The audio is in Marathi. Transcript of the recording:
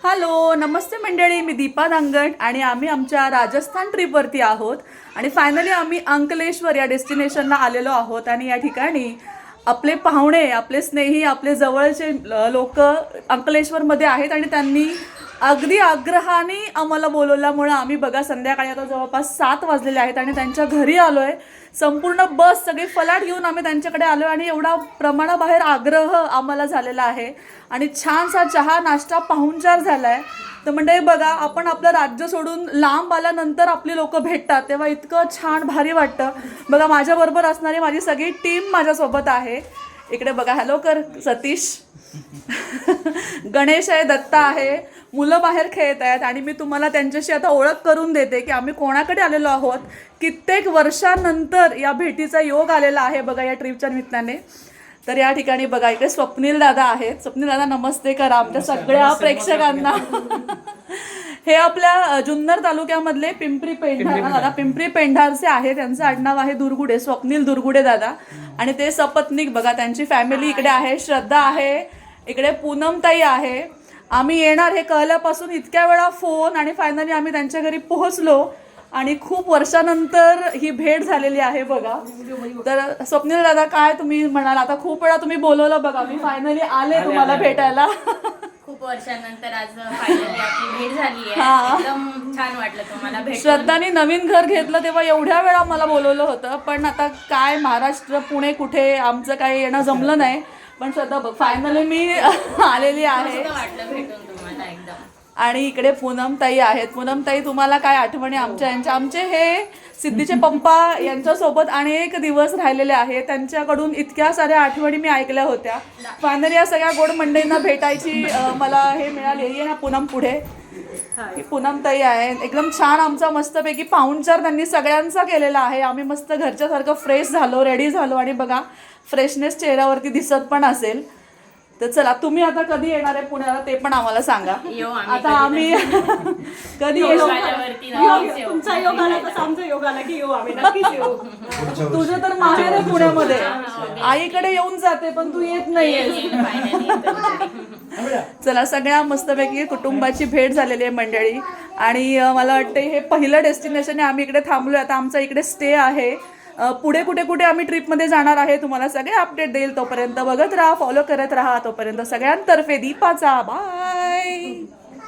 हॅलो नमस्ते मंडळी, मी दीपा दांगट आणि आम्ही आमच्या राजस्थान ट्रिपवरती आहोत आणि फायनली आम्ही अंकलेश्वर या डेस्टिनेशनला आलेलो आहोत. आणि या ठिकाणी आपले पाहुणे, आपले स्नेही, आपले जवळचे लोक अंकलेश्वरमध्ये आहेत आणि त्यांनी अगदी आग्रहाने आम्हाला बोलवल्यामुळे आम्ही बघा संध्याकाळी आता जवळपास 7 वाजलेले आहेत आणि त्यांच्या घरी आलो आहे. संपूर्ण बस सगळी फलाट घेऊन आम्ही त्यांच्याकडे आलो आणि एवढा प्रमाणाबाहेर आग्रह आम्हाला झालेला आहे आणि छानसा चहा नाश्ता पाहुणचार झाला आहे. तर म्हणजे बघा, आपण आपलं राज्य सोडून लांब आल्यानंतर आपली लोक भेटतात तेव्हा इतकं छान भारी वाटतं. बघा माझ्याबरोबर असणारी माझी सगळी टीम माझ्यासोबत आहे. इकडे बघा, हॅलो कर सतीश, गणेश आहे, दत्ता आहे, मुलं बाहेर खेळत आहेत आणि मी तुम्हाला त्यांच्याशी आता ओळख करून देते की आम्ही कोणाकडे आलेलो आहोत. कित्येक वर्षानंतर या भेटीचा योग आलेला आहे बघा या ट्रिपच्या निमित्ताने. तर या ठिकाणी बघा इकडे स्वप्नील दादा आहेत. स्वप्नील दादा नमस्ते करा आमच्या सगळ्या प्रेक्षकांना. हे आपल्या जुन्नर तालुक्यामधले पिंपरी पेंढार दादा, पिंपरी पेंढारचे आहे. त्यांचं आडनाव आहे दुर्गुडे, स्वप्नील दुर्गुडे दादा. आणि ते सपत्नीक बघा, त्यांची फॅमिली इकडे आहे. श्रद्धा आहे इकडे, पूनमताई आहे. आम्ही येणार हे कळल्यापासून इतक्या वेळा फोन आणि फायनली आम्ही त्यांच्या घरी पोहोचलो आणि खूप वर्षानंतर ही भेट झालेली आहे बघा. तर स्वप्नील दादा काय तुम्ही म्हणाल? आता खूप वेळा तुम्ही बोलवलं बघा, मी फायनली आले तुम्हाला भेटायला. खूप वर्षानंतर आज फायनली आपली भेट झाली आहे. एकदम छान वाटलं तुम्हाला भेटून. श्रद्धाने नवीन घर घेतलं तेव्हा एवढ्या वेळा मला बोलवलं होतं, पण आता काय महाराष्ट्र पुणे कुठे आमचं काही येणं जमलं नाही. पण श्रद्धा बघ फायनली मी आलेली आहे. वाटलं भेटून तुम्हाला एकदम. आणि इकडे पूनमताई आहेत. पूनमताई, तुम्हाला काय आठवणी आमचे हे सिद्धीचे पप्पा यांच्यासोबत अनेक दिवस राहिलेले आहेत. त्यांच्याकडून इतक्या साऱ्या आठवणी मी ऐकल्या होत्या. फायनली या सगळ्या गोड मंडळींना भेटायची मला हे मिळाली. आहे ना पूनम पुढे, ही पूनमताई आहे. एकदम छान आमचा मस्तपैकी पाहुणचार त्यांनी सगळ्यांचा केलेला आहे. आम्ही मस्त घरच्यासारखं फ्रेश झालो, रेडी झालो आणि बघा फ्रेशनेस चेहऱ्यावरती दिसत पण असेल. तर चला, तुम्ही आता कधी येणार आहे पुण्याला ते पण आम्हाला सांगा. आता आम्ही कधी येऊ? तुमचा योग आला तसं आमचा योग आला की येऊ आम्ही, नक्कीच येऊ. तुझं तर माहेर आहे पुण्यामध्ये, आईकडे येऊन जाते पण तू येत नाहीये. चला, सगळ्या मस्तपैकी कुटुंबाची भेट झालेली आहे मंडळी. आणि मला वाटतं हे पहिलं डेस्टिनेशन आहे. आम्ही इकडे थांबलोय, आता आमचा इकडे स्टे आहे. पुढे कुठे कुठे आम्ही ट्रिपमध्ये जाणार आहे तुम्हाला सगळे अपडेट देईल. तोपर्यंत बघत राहा, फॉलो करत राहा. तोपर्यंत सगळ्यांतर्फे दीपाचा बाय.